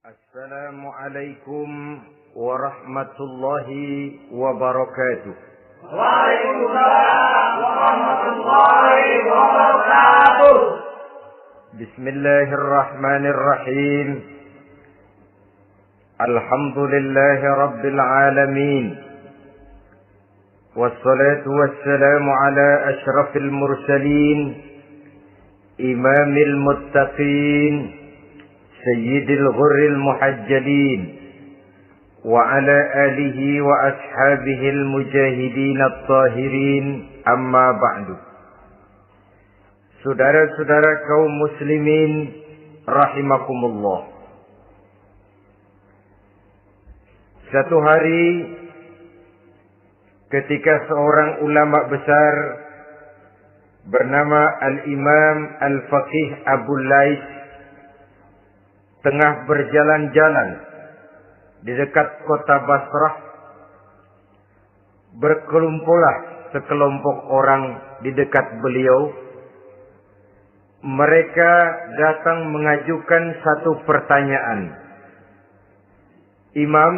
Assalamualaikum warahmatullahi wabarakatuh. Waalaikumsalam warahmatullahi wabarakatuh. Bismillahirrahmanirrahim. Alhamdulillahi rabbil alamin. Wassalatu wassalamu ala ashrafil mursalin, imamil muttaqin, sayyidil ghurril muhajjalin, wa ala alihi wa ashabihil mujahidin at-tahirin, amma ba'du. Saudara-saudara kaum muslimin rahimakumullah. Satu hari ketika seorang ulama besar bernama Al-Imam Al-Faqih Abu Lais tengah berjalan-jalan di dekat kota Basrah, berkelumpulah sekelompok orang di dekat beliau. Mereka datang mengajukan satu pertanyaan. Imam,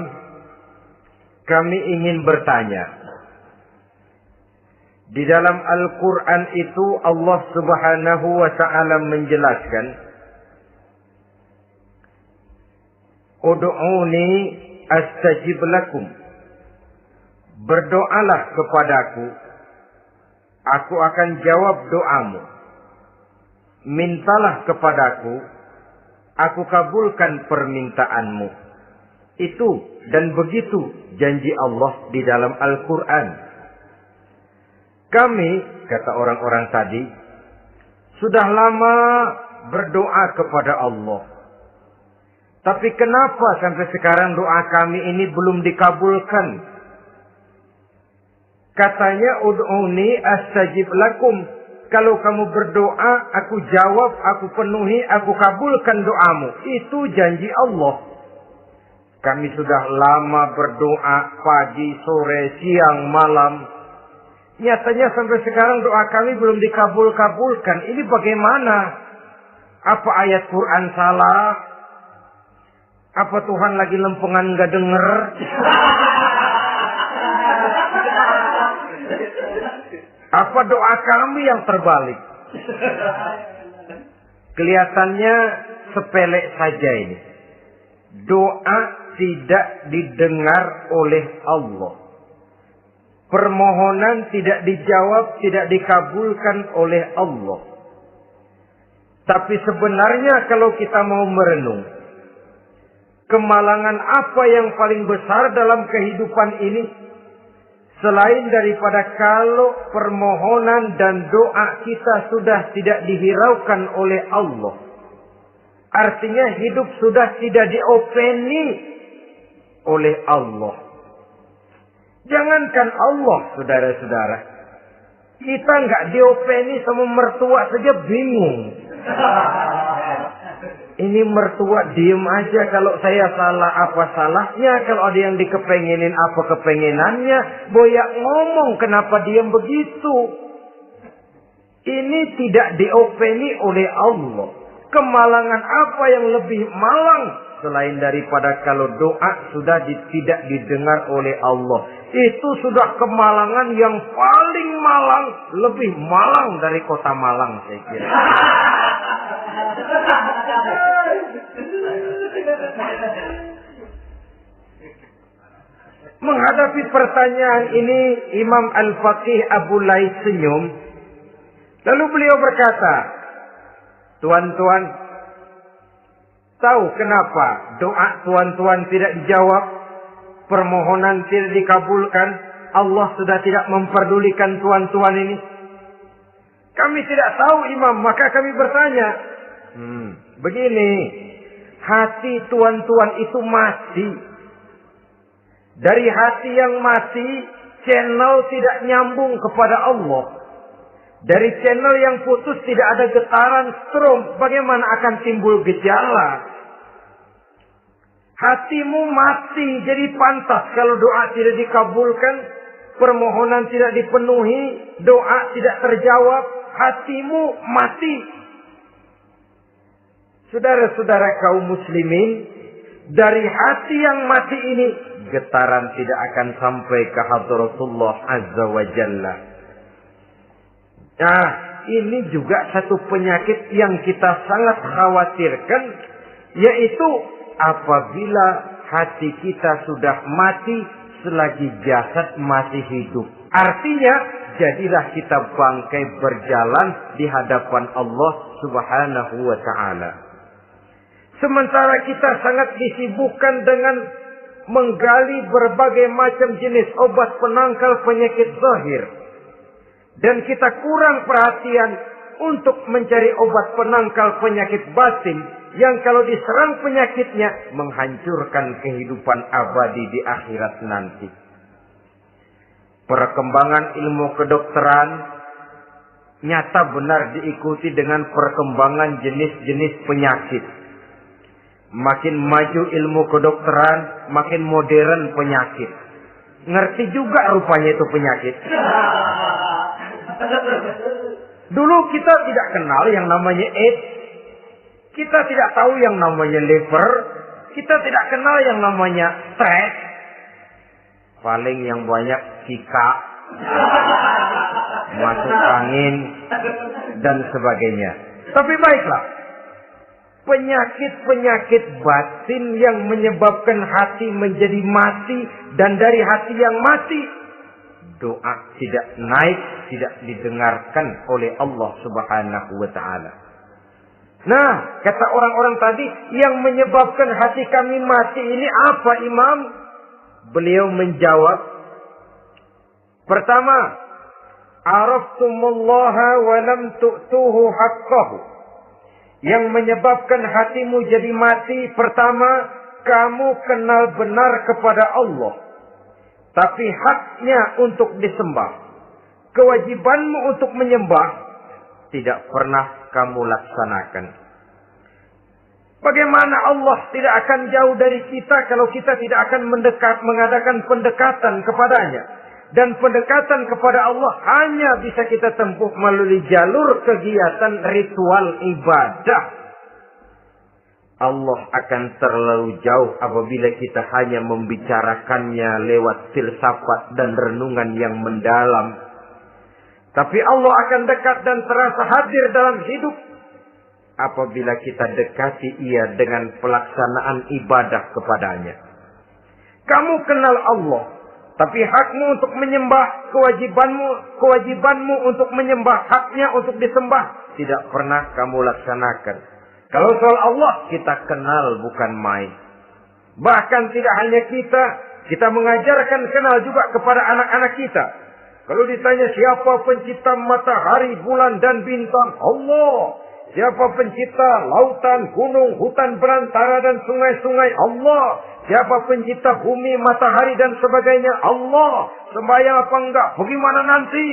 kami ingin bertanya. Di dalam Al-Quran itu Allah Subhanahu wa ta'ala menjelaskan, Ud'uni astajib lakum. Berdoalah kepadaku, aku akan jawab doamu. Mintalah kepadaku, aku kabulkan permintaanmu. Itu dan begitu janji Allah di dalam Al-Quran. Kami, kata orang-orang tadi, sudah lama berdoa kepada Allah. Tapi kenapa sampai sekarang doa kami ini belum dikabulkan? Katanya, Ud'uni astajib lakum. Kalau kamu berdoa, aku jawab, aku penuhi, aku kabulkan doamu. Itu janji Allah. Kami sudah lama berdoa pagi, sore, siang, malam. Nyatanya sampai sekarang doa kami belum dikabulkan. Ini bagaimana? Apa ayat Quran salah? Apa Tuhan lagi lempengan gak denger? Apa doa kami yang terbalik? Kelihatannya sepele saja ini. Doa tidak didengar oleh Allah. Permohonan tidak dijawab, tidak dikabulkan oleh Allah. Tapi sebenarnya kalau kita mau merenung, kemalangan apa yang paling besar dalam kehidupan ini? Selain daripada kalau permohonan dan doa kita sudah tidak dihiraukan oleh Allah. Artinya hidup sudah tidak diopeni oleh Allah. Jangankan Allah, saudara-saudara. Kita nggak diopeni sama mertua saja bingung. Ini mertua diem aja, kalau saya salah apa salahnya, kalau ada yang dikepengenin apa kepengenannya, boyak ngomong kenapa diem begitu. Ini tidak diopeni oleh Allah. Kemalangan apa yang lebih malang selain daripada kalau doa sudah tidak didengar oleh Allah. Itu sudah kemalangan yang paling malang, lebih malang dari kota Malang saya kira. Menghadapi pertanyaan ini, Imam Al-Faqih Abu Lais senyum. Lalu beliau berkata, tuan-tuan, tahu kenapa doa tuan-tuan tidak dijawab? Permohonan tidak dikabulkan? Allah sudah tidak memperdulikan tuan-tuan ini? Kami tidak tahu, Imam, maka kami bertanya. Begini, hati tuan-tuan itu mati. Dari hati yang mati, channel tidak nyambung kepada Allah. Dari channel yang putus tidak ada getaran strom. Bagaimana akan timbul gejala? Hatimu mati, jadi pantas kalau doa tidak dikabulkan, permohonan tidak dipenuhi, doa tidak terjawab, hatimu mati. Saudara-saudara kaum muslimin, dari hati yang mati ini, getaran tidak akan sampai ke hadratullah azza wa jalla. Nah, ini juga satu penyakit yang kita sangat khawatirkan, yaitu apabila hati kita sudah mati selagi jasad masih hidup. Artinya, jadilah kita bangkai berjalan di hadapan Allah Subhanahu wa ta'ala. Sementara kita sangat disibukkan dengan menggali berbagai macam jenis obat penangkal penyakit zahir. Dan kita kurang perhatian untuk mencari obat penangkal penyakit batin yang kalau diserang penyakitnya menghancurkan kehidupan abadi di akhirat nanti. Perkembangan ilmu kedokteran nyata benar diikuti dengan perkembangan jenis-jenis penyakit. Makin maju ilmu kedokteran, makin modern penyakit. Ngerti juga rupanya itu penyakit. Dulu kita tidak kenal yang namanya AIDS. Kita tidak tahu yang namanya liver. Kita tidak kenal yang namanya stres. Paling yang banyak Zika, masuk angin, dan sebagainya. Tapi baiklah, penyakit-penyakit batin yang menyebabkan hati menjadi mati, dan dari hati yang mati, doa tidak naik, tidak didengarkan oleh Allah Subhanahu wa ta'ala. Nah, kata orang-orang tadi, yang menyebabkan hati kami mati ini apa, Imam? Beliau menjawab, pertama, araftumullaha wa lam tu'tuhu haqqahu. Yang menyebabkan hatimu jadi mati, pertama, kamu kenal benar kepada Allah, tapi haknya untuk disembah, kewajibanmu untuk menyembah, tidak pernah kamu laksanakan. Bagaimana Allah tidak akan jauh dari kita kalau kita tidak akan mengadakan pendekatan kepadanya. Dan pendekatan kepada Allah hanya bisa kita tempuh melalui jalur kegiatan ritual ibadah. Allah akan terlalu jauh apabila kita hanya membicarakannya lewat filsafat dan renungan yang mendalam. Tapi Allah akan dekat dan terasa hadir dalam hidup apabila kita dekati ia dengan pelaksanaan ibadah kepadanya. Kamu kenal Allah, tapi hakmu untuk menyembah, kewajibanmu untuk menyembah, haknya untuk disembah, tidak pernah kamu laksanakan. Kalau soal Allah, kita kenal bukan main. Bahkan tidak hanya kita mengajarkan kenal juga kepada anak-anak kita. Kalau ditanya siapa pencipta matahari, bulan, dan bintang? Allah. Siapa pencipta lautan, gunung, hutan belantara, dan sungai-sungai? Allah. Siapa pencipta bumi, matahari, dan sebagainya? Allah. Sembahyang apa enggak? Bagaimana nanti?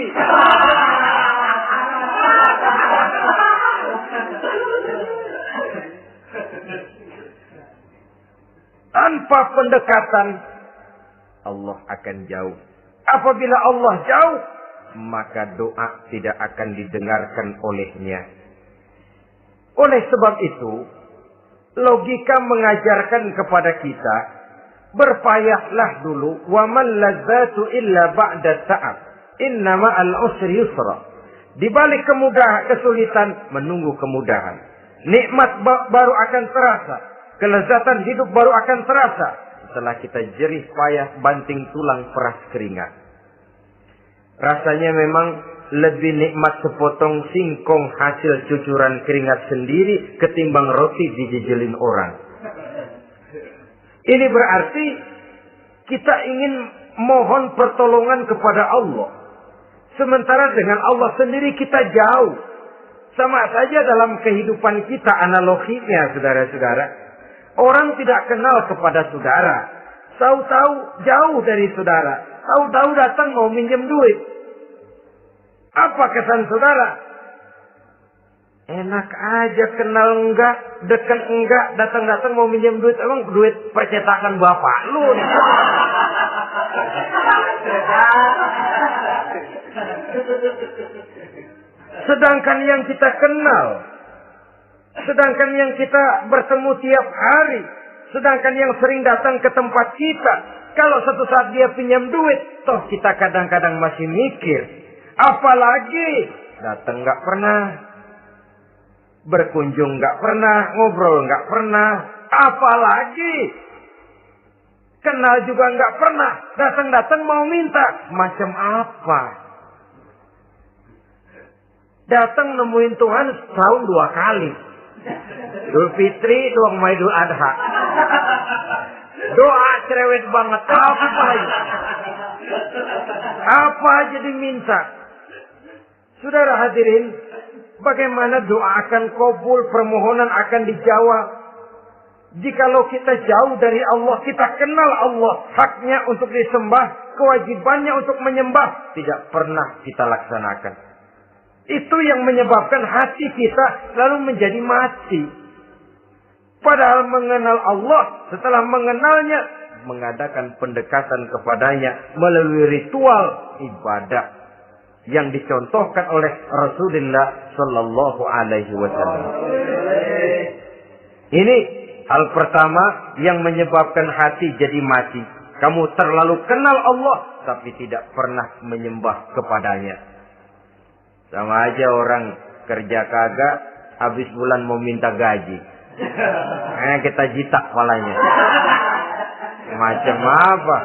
Tanpa pendekatan, Allah akan jauh. Apabila Allah jauh, maka doa tidak akan didengarkan olehnya. Oleh sebab itu, logika mengajarkan kepada kita, berpayahlah dulu, wa man ladzatu illa ba'da ta'ab, inna ma'al usri yusra. Di balik kesulitan, menunggu kemudahan. Nikmat baru akan terasa, kelezatan hidup baru akan terasa setelah kita jerih payah banting tulang peras keringat. Rasanya memang lebih nikmat sepotong singkong hasil cucuran keringat sendiri ketimbang roti dijejelin orang. Ini berarti kita ingin mohon pertolongan kepada Allah. Sementara dengan Allah sendiri kita jauh. Sama saja dalam kehidupan kita analoginya, saudara-saudara. Orang tidak kenal kepada saudara. Tahu-tahu jauh dari saudara. Tahu-tahu datang mau minjem duit. Apa kesan saudara? Enak aja, kenal enggak, dekat enggak, datang-datang mau minjem duit. Emang duit percetakan bapak lu? Sedangkan yang kita kenal, sedangkan yang kita bertemu tiap hari, Sedangkan yang sering datang ke tempat kita, kalau satu saat dia pinjam duit, toh kita kadang-kadang masih mikir. Apalagi datang nggak pernah, berkunjung nggak pernah, ngobrol nggak pernah, apalagi kenal juga nggak pernah, datang-datang mau minta. Macam apa? Datang nemuin Tuhan setahun 2 kali. Idul Fitri, doang Idul Adha. Doa cerewet banget. Apa aja diminta. Saudara hadirin, bagaimana doa akan kabul, permohonan akan dijawab. Jikalau kita jauh dari Allah, kita kenal Allah, haknya untuk disembah, kewajibannya untuk menyembah, tidak pernah kita laksanakan. Itu yang menyebabkan hati kita lalu menjadi mati. Padahal mengenal Allah, setelah mengenalnya, mengadakan pendekatan kepadanya melalui ritual ibadah yang dicontohkan oleh Rasulullah Sallallahu Alaihi Wasallam. Ini hal pertama yang menyebabkan hati jadi mati. Kamu terlalu kenal Allah, tapi tidak pernah menyembah kepadanya. Sama aja orang kerja kagak, habis bulan mau minta gaji. Kita jitak kepalanya. Macam apa?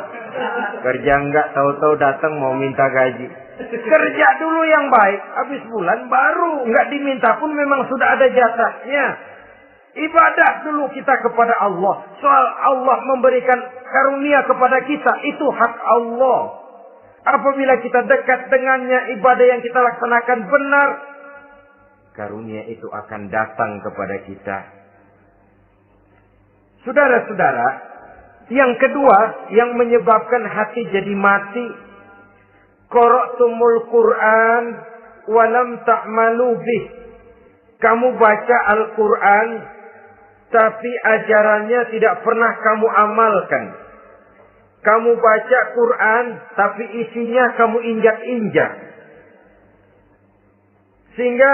Kerja enggak, tahu-tahu datang mau minta gaji. Kerja dulu yang baik, habis bulan baru. Enggak diminta pun memang sudah ada jatahnya. Ibadah dulu kita kepada Allah. Soal Allah memberikan karunia kepada kita, itu hak Allah. Apabila kita dekat dengannya, ibadah yang kita laksanakan benar, karunia itu akan datang kepada kita. Saudara-saudara, yang kedua yang menyebabkan hati jadi mati, qara'tumul Qur'an walam ta'malu bih. Kamu baca Al-Qur'an, tapi ajarannya tidak pernah kamu amalkan. Kamu baca Quran, tapi isinya kamu injak-injak. Sehingga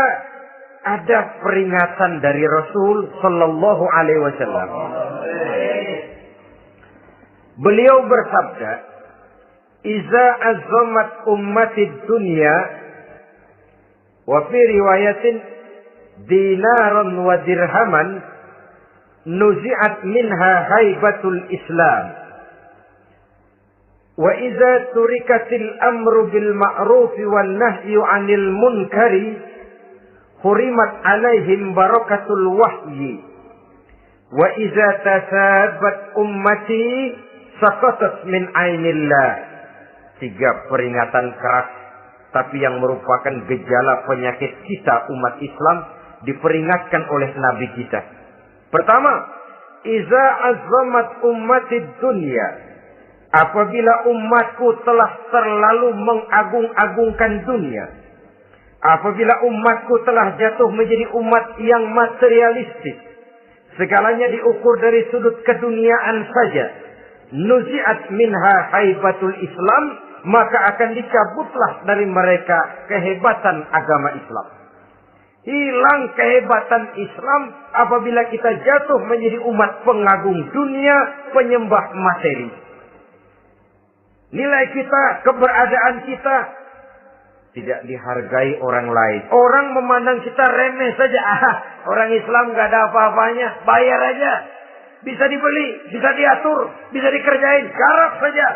ada peringatan dari Rasul Sallallahu Alaihi Wasallam. Beliau bersabda, "Iza azzamat ummatid dunya, wa fi riwayatin dinaran wa dirhaman, nuzi'at minha haibatul Islam. Wa iza turikatil amru bil ma'ruf wan nahyu 'anil munkari, hurimat 'alaihim barakatul wahyi. Wa iza tasabat ummati, saqatat min 'ainillah." 3 peringatan keras, tapi yang merupakan gejala penyakit kita umat Islam, diperingatkan oleh Nabi kita. Pertama, iza azzamat ummatid dunya. Apabila umatku telah terlalu mengagung-agungkan dunia. Apabila umatku telah jatuh menjadi umat yang materialistis. Segalanya diukur dari sudut keduniaan saja. Nuzi'at minha haibatul Islam. Maka akan dicabutlah dari mereka kehebatan agama Islam. Hilang kehebatan Islam apabila kita jatuh menjadi umat pengagung dunia, penyembah materi. Nilai kita, keberadaan kita tidak dihargai orang lain. Orang memandang kita remeh saja. Orang Islam gak ada apa-apanya. Bayar aja. Bisa dibeli, bisa diatur, bisa dikerjain. Garap saja.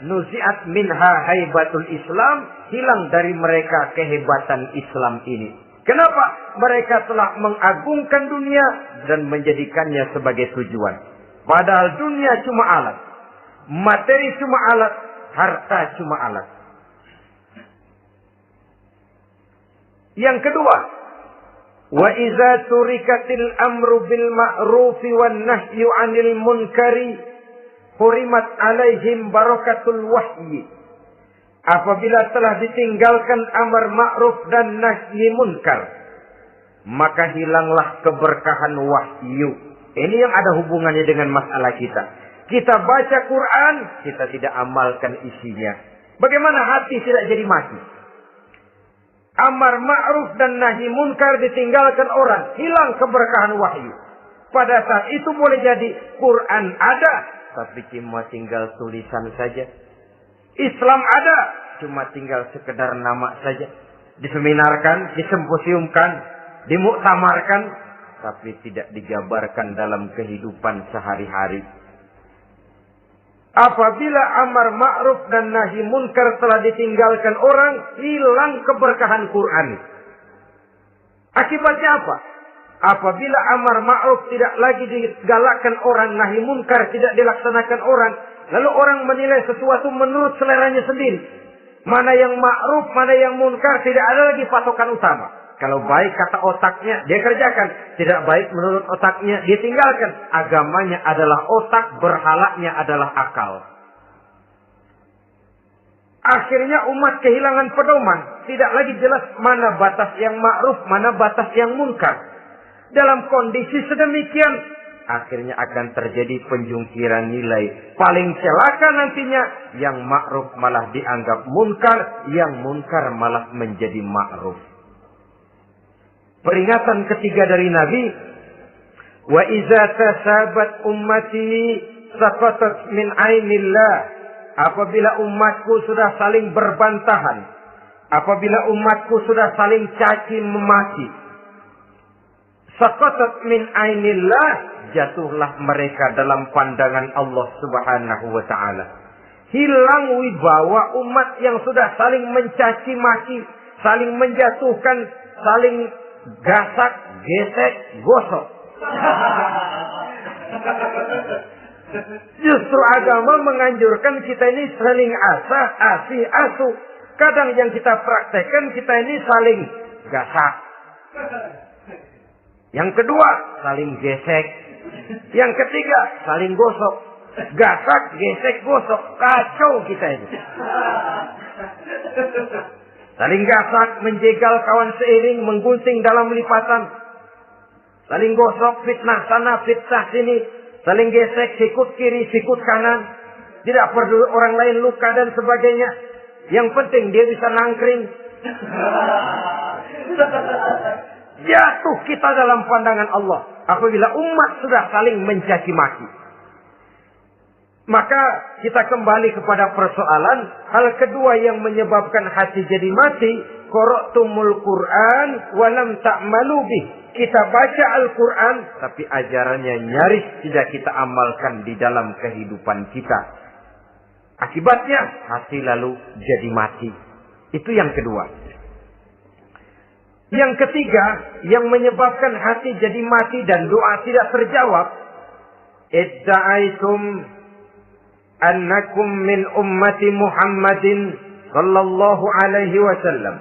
Nuzi'at minha haibatul Islam. Hilang dari mereka kehebatan Islam ini. Kenapa? Mereka telah mengagungkan dunia dan menjadikannya sebagai tujuan. Padahal dunia cuma alat. Materi cuma alat. Harta cuma alat. Yang kedua, wa iza turikatil amru bil ma'rufi wan nahyu 'anil munkari, hurimat 'alaihim barakatul wahyi. Apabila telah ditinggalkan amar ma'ruf dan nahi munkar, maka hilanglah keberkahan wahyu. Ini yang ada hubungannya dengan masalah kita. Kita baca Quran, kita tidak amalkan isinya. Bagaimana hati tidak jadi mati? Amar ma'ruf dan nahi munkar ditinggalkan orang, hilang keberkahan wahyu. Pada saat itu boleh jadi Quran ada, tapi cuma tinggal tulisan saja. Islam ada, cuma tinggal sekedar nama saja. Diseminarkan, disimposiumkan, dimuktamarkan, tapi tidak dijabarkan dalam kehidupan sehari-hari. Apabila amar ma'ruf dan nahi munkar telah ditinggalkan orang, hilang keberkahan Quran. Akibatnya apa? Apabila amar ma'ruf tidak lagi digalakkan orang, nahi munkar tidak dilaksanakan orang, lalu orang menilai sesuatu menurut seleranya sendiri. Mana yang ma'ruf, mana yang munkar, tidak ada lagi patokan utama. Kalau baik kata otaknya, dia kerjakan. Tidak baik menurut otaknya, dia tinggalkan. Agamanya adalah otak, berhalanya adalah akal. Akhirnya umat kehilangan pedoman. Tidak lagi jelas mana batas yang ma'ruf, mana batas yang munkar. Dalam kondisi sedemikian, akhirnya akan terjadi penjungkiran nilai. Paling celaka nantinya, yang ma'ruf malah dianggap munkar, yang munkar malah menjadi ma'ruf. Peringatan ketiga dari Nabi, wa iza tasabat ummati saqatat min ainillah. Apabila umatku sudah saling berbantahan, apabila umatku sudah saling caci memaki, saqatat min ainillah, jatuhlah mereka dalam pandangan Allah Subhanahu wa taala. Hilang wibawa umat yang sudah saling mencaci maki, saling menjatuhkan, saling gasak, gesek, gosok. Justru agama menganjurkan kita ini saling asah, asih, asuh. Kadang yang kita praktekkan, kita ini saling gasak. Yang kedua, saling gesek. Yang ketiga, saling gosok. Gasak, gesek, gosok. Kacau kita ini. Saling gasak, menjegal kawan seiring, menggunting dalam lipatan. Saling gosok, fitnah sana, fitnah sini. Saling gesek, sikut kiri, sikut kanan. Tidak perlu orang lain luka dan sebagainya. Yang penting dia bisa nangkring. Jatuh kita dalam pandangan Allah apabila umat sudah saling mencaci maki. Maka kita kembali kepada persoalan. Hal kedua yang menyebabkan hati jadi mati, qara'tumul Qur'an walam ta'malu bih. Kita baca Al-Quran, tapi ajarannya nyaris tidak kita amalkan di dalam kehidupan kita. Akibatnya hati lalu jadi mati. Itu yang kedua. Yang ketiga, yang menyebabkan hati jadi mati dan doa tidak terjawab, idda'aitum annakum min ummati Muhammadin sallallahu alaihi wasallam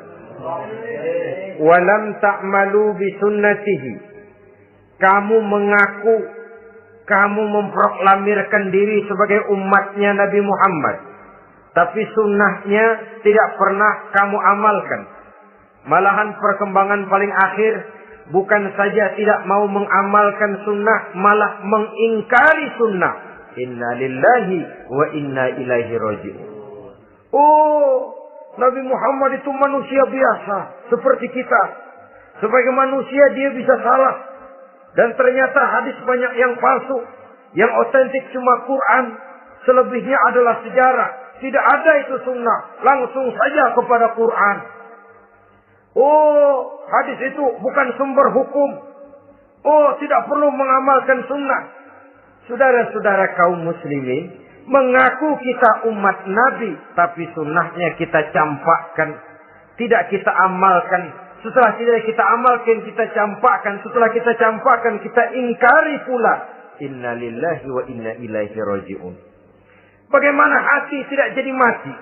wa lam ta'malu bi sunnatihi. Kamu mengaku, kamu memproklamirkan diri sebagai umatnya Nabi Muhammad, tapi sunnahnya tidak pernah kamu amalkan. Malahan perkembangan paling akhir, bukan saja tidak mau mengamalkan sunnah, malah mengingkari sunnah. Inna lillahi wa inna ilaihi raji'un. Oh, Nabi Muhammad itu manusia biasa, seperti kita. Sebagai manusia dia bisa salah. Dan ternyata hadis banyak yang palsu. Yang otentik cuma Quran. Selebihnya adalah sejarah. Tidak ada itu sunnah. Langsung saja kepada Quran. Oh, hadis itu bukan sumber hukum. Oh, tidak perlu mengamalkan sunnah. Saudara-saudara kaum muslimin, mengaku kita umat Nabi, tapi sunnahnya kita campakkan. Tidak kita amalkan. Setelah tidak kita amalkan, kita campakkan. Setelah kita campakkan, kita ingkari pula. Inna lillahi wa inna ilaihi raji'un. Bagaimana hati tidak jadi mati?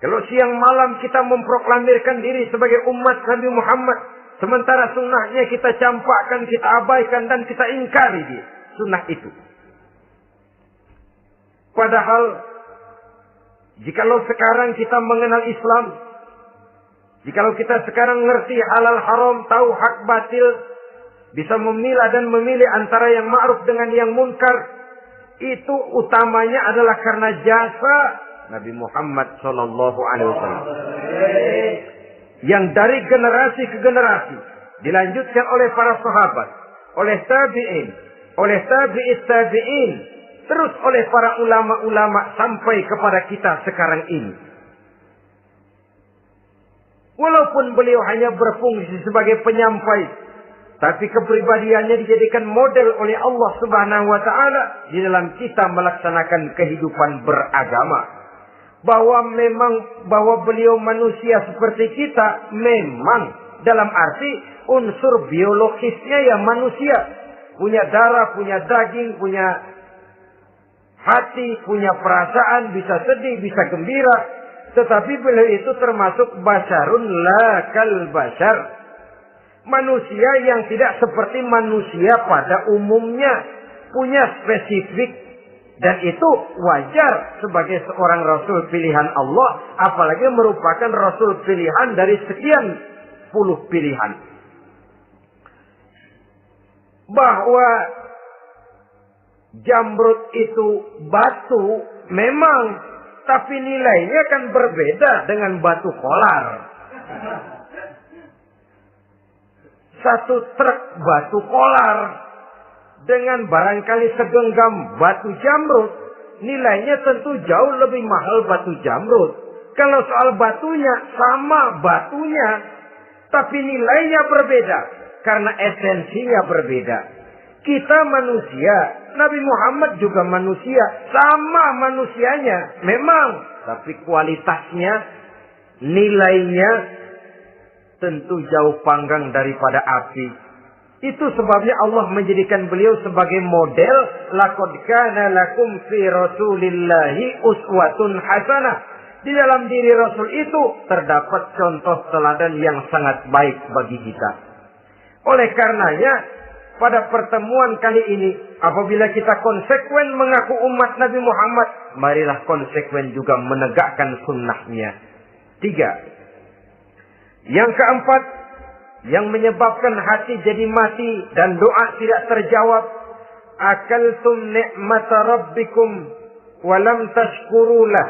Kalau siang malam kita memproklamirkan diri sebagai umat Nabi Muhammad, sementara sunnahnya kita campakkan, kita abaikan, dan kita ingkari dia. Sunnah itu. Padahal, jikalau sekarang kita mengenal Islam, jikalau kita sekarang ngerti halal haram, tahu hak batil, bisa memilah dan memilih antara yang ma'ruf dengan yang munkar, itu utamanya adalah karena jasa Nabi Muhammad sallallahu alaihi wasallam. Yang dari generasi ke generasi dilanjutkan oleh para sahabat, oleh tabi'in, oleh tabi'it tabi'in, terus oleh para ulama-ulama sampai kepada kita sekarang ini. Walaupun beliau hanya berfungsi sebagai penyampai, tapi kepribadiannya dijadikan model oleh Allah Subhanahu wa taala di dalam kita melaksanakan kehidupan beragama. Bahwa beliau manusia seperti kita, memang dalam arti unsur biologisnya ya manusia. Punya darah, punya daging, punya hati, punya perasaan, bisa sedih, bisa gembira. Tetapi beliau itu termasuk basyarun la kal basyar. Manusia yang tidak seperti manusia pada umumnya. Punya spesifik. Dan itu wajar sebagai seorang Rasul pilihan Allah. Apalagi merupakan Rasul pilihan dari sekian puluh pilihan. Bahwa Jamrud itu batu memang. Tapi nilainya kan berbeda dengan batu kolar. Satu truk batu kolar dengan barangkali segenggam batu jamrud, nilainya tentu jauh lebih mahal batu jamrud. Kalau soal batunya, sama batunya, tapi nilainya berbeda karena esensinya berbeda. Kita manusia, Nabi Muhammad juga manusia, sama manusianya, memang. Tapi kualitasnya, nilainya tentu jauh panggang daripada api. Itu sebabnya Allah menjadikan beliau sebagai model. Laqad kana lakum fi Rasulillahi uswatun hasanah. Di dalam diri Rasul itu terdapat contoh teladan yang sangat baik bagi kita. Oleh karenanya, pada pertemuan kali ini, apabila kita konsekuen mengaku umat Nabi Muhammad, marilah konsekuen juga menegakkan sunnahnya. 3. Yang keempat, yang menyebabkan hati jadi mati dan doa tidak terjawab. Akaltum ni'mata rabbikum walam tashkurulah.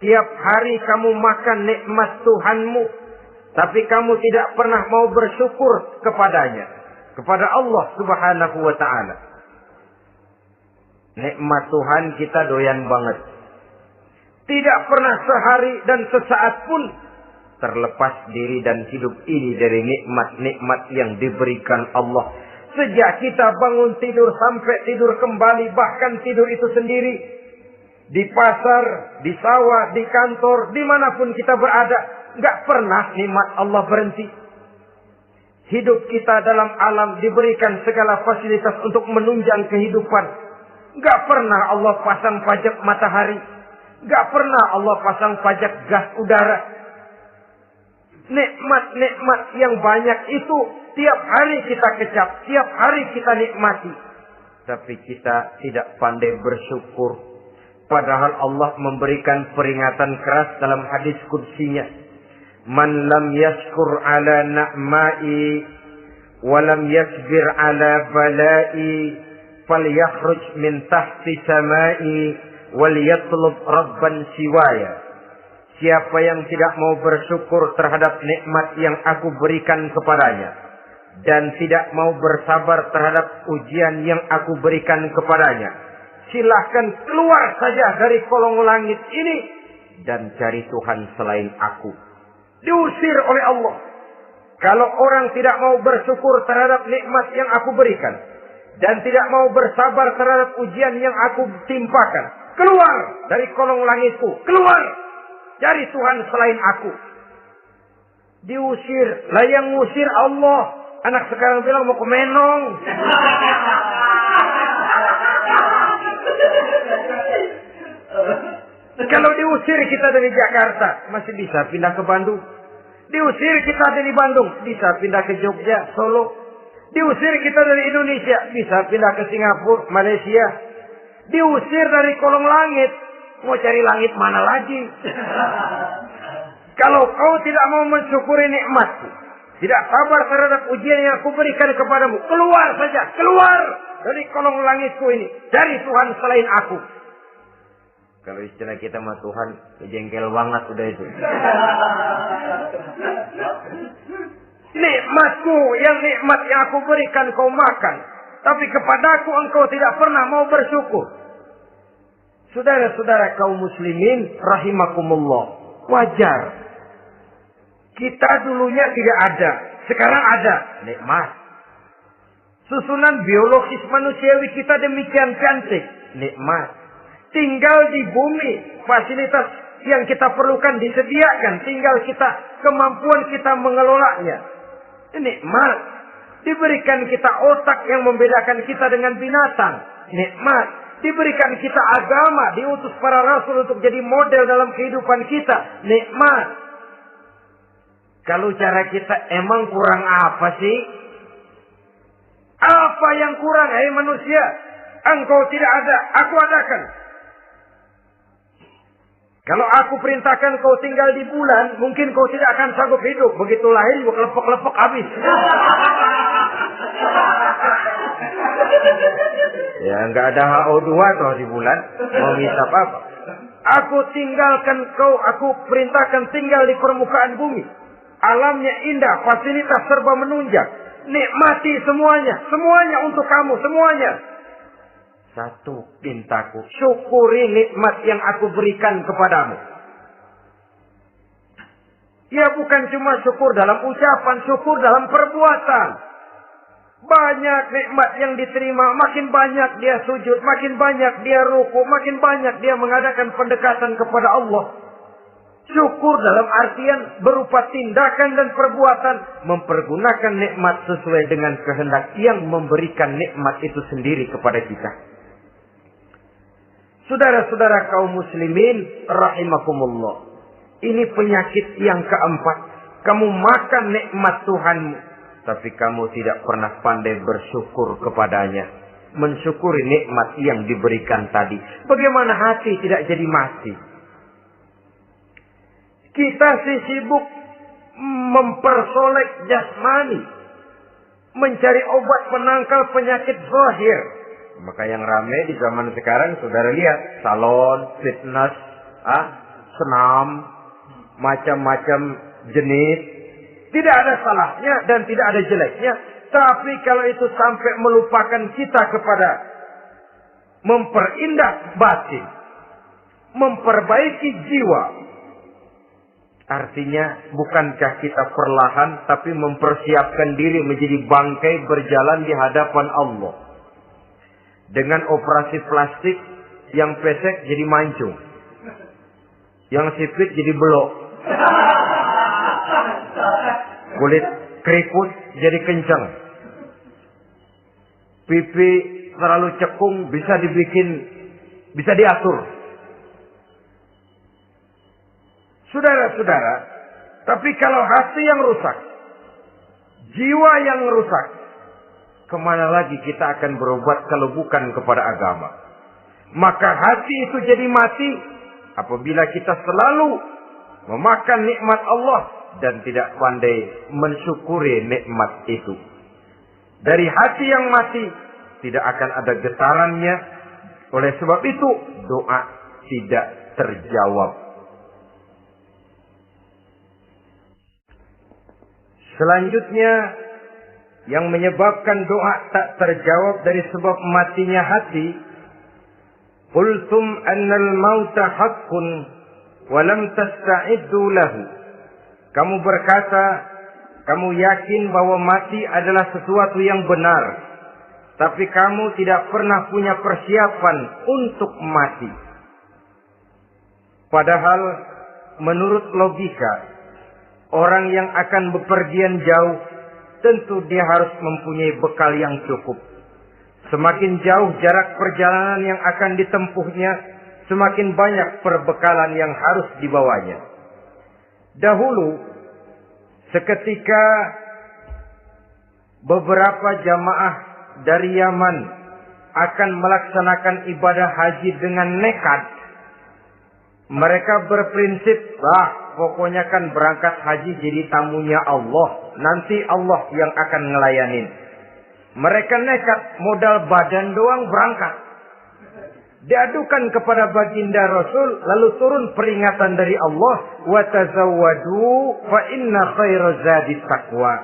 Tiap hari kamu makan nikmat Tuhanmu, tapi kamu tidak pernah mau bersyukur kepadanya. Kepada Allah Subhanahu wa ta'ala. Nikmat Tuhan kita doyan banget. Tidak pernah sehari dan sesaat pun terlepas diri dan hidup ini dari nikmat-nikmat yang diberikan Allah. Sejak kita bangun tidur sampai tidur kembali, bahkan tidur itu sendiri. Di pasar, di sawah, di kantor, dimanapun kita berada, nggak pernah nikmat Allah berhenti. Hidup kita dalam alam diberikan segala fasilitas untuk menunjang kehidupan. Gak pernah Allah pasang pajak matahari. Gak pernah Allah pasang pajak gas udara. Nikmat-nikmat yang banyak itu tiap hari kita kecap, tiap hari kita nikmati. Tapi kita tidak pandai bersyukur. Padahal Allah memberikan peringatan keras dalam hadis qudsinya. Man lam yashkur ala na'ma'i walam yasbir ala bala'i falyakhruj min tahti sama'i wal yatlub rabban siwaya. Siapa yang tidak mau bersyukur terhadap nikmat yang aku berikan kepadanya dan tidak mau bersabar terhadap ujian yang aku berikan kepadanya, silahkan keluar saja dari kolong langit ini dan cari Tuhan selain aku. Diusir oleh Allah. Kalau orang tidak mau bersyukur terhadap nikmat yang aku berikan dan tidak mau bersabar terhadap ujian yang aku timpakan, keluar dari kolong langitku, keluar, cari Tuhan selain aku. Diusir. Lah yang ngusir Allah. Anak sekarang bilang mau ke Menong. Kalau diusir kita dari Jakarta, masih bisa pindah ke Bandung. Diusir kita dari Bandung, bisa pindah ke Jogja, Solo. Diusir kita dari Indonesia, bisa pindah ke Singapura, Malaysia. Diusir dari kolong langit, mau cari langit mana lagi? Kalau kau tidak mau mensyukuri nikmatku, tidak sabar terhadap ujian yang aku berikan kepadamu, keluar saja, keluar dari kolong langitku ini, cari Tuhan selain aku. Kalau istilah kita sama Tuhan, jengkel banget udah itu. Nikmatku yang nikmat yang aku berikan kau makan. Tapi kepadaku engkau tidak pernah mau bersyukur. Saudara-saudara kaum muslimin rahimakumullah. Wajar. Kita dulunya tidak ada. Sekarang ada. Nikmat. Susunan biologis manusiawi kita demikian cantik. Nikmat. Tinggal di bumi. Fasilitas yang kita perlukan disediakan. Tinggal kemampuan kita mengelolanya. Nikmat. Diberikan kita otak yang membedakan kita dengan binatang. Nikmat. Diberikan kita agama. Diutus para rasul untuk jadi model dalam kehidupan kita. Nikmat. Kalau cara kita emang kurang apa sih? Apa yang kurang, hai manusia? Engkau tidak ada, aku adakan. Kalau aku perintahkan kau tinggal di bulan, mungkin kau tidak akan sanggup hidup. Begitu lahir, juga kelepek-kelepek habis. Ya, nggak ada HO2 toh di bulan. Mau minta apa? Aku tinggalkan kau, aku perintahkan tinggal di permukaan bumi. Alamnya indah, fasilitas serba menunjang. Nikmati semuanya, semuanya untuk kamu, semuanya. Satu pintaku, syukuri nikmat yang aku berikan kepadamu. Ya bukan cuma syukur dalam ucapan, syukur dalam perbuatan. Banyak nikmat yang diterima, makin banyak dia sujud, makin banyak dia ruku, makin banyak dia mengadakan pendekatan kepada Allah. Syukur dalam artian berupa tindakan dan perbuatan. Mempergunakan nikmat sesuai dengan kehendak yang memberikan nikmat itu sendiri kepada kita. Saudara-saudara kaum muslimin rahimakumullah. Ini penyakit yang keempat. Kamu makan nikmat Tuhanmu. Tapi kamu tidak pernah pandai bersyukur kepadanya. Mensyukuri nikmat yang diberikan tadi. Bagaimana hati tidak jadi mati? Kita sibuk mempersolek jasmani. Mencari obat penangkal penyakit zahir. Maka yang ramai di zaman sekarang, saudara lihat. Salon, fitness, senam, macam-macam jenis. Tidak ada salahnya dan tidak ada jeleknya. Tapi kalau itu sampai melupakan kita kepada memperindah batin. Memperbaiki jiwa. Artinya bukankah kita perlahan tapi mempersiapkan diri menjadi bangkai berjalan di hadapan Allah. Dengan operasi plastik yang pesek jadi mancung. Yang sipit jadi belok. Kulit keriput jadi kencang. Pipi terlalu cekung bisa diatur. Saudara-saudara, tapi kalau hati yang rusak, jiwa yang rusak, kemana lagi kita akan berobat kalau bukan kepada agama? Maka hati itu jadi mati apabila kita selalu memakan nikmat Allah dan tidak pandai mensyukuri nikmat itu. Dari hati yang mati tidak akan ada getarannya. Oleh sebab itu doa tidak terjawab. Selanjutnya yang menyebabkan doa tak terjawab dari sebab matinya hati. Qultum annal mauta haqqun wa lam tasta'iddu lahu. Kamu berkata, kamu yakin bahwa mati adalah sesuatu yang benar, tapi kamu tidak pernah punya persiapan untuk mati. Padahal menurut logika, orang yang akan bepergian jauh, tentu dia harus mempunyai bekal yang cukup. Semakin jauh jarak perjalanan yang akan ditempuhnya, semakin banyak perbekalan yang harus dibawanya. Dahulu, seketika beberapa jamaah dari Yaman akan melaksanakan ibadah haji dengan nekat, mereka berprinsip, pokoknya kan berangkat haji jadi tamunya Allah. Nanti Allah yang akan ngelayanin. Mereka nekat, modal badan doang berangkat. Diadukan kepada baginda Rasul, lalu turun peringatan dari Allah. Wa tazawwadu fa inna khairaz zadi taqwa.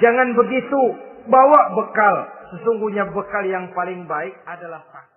Jangan begitu. Bawa bekal. Sesungguhnya bekal yang paling baik adalah takwa.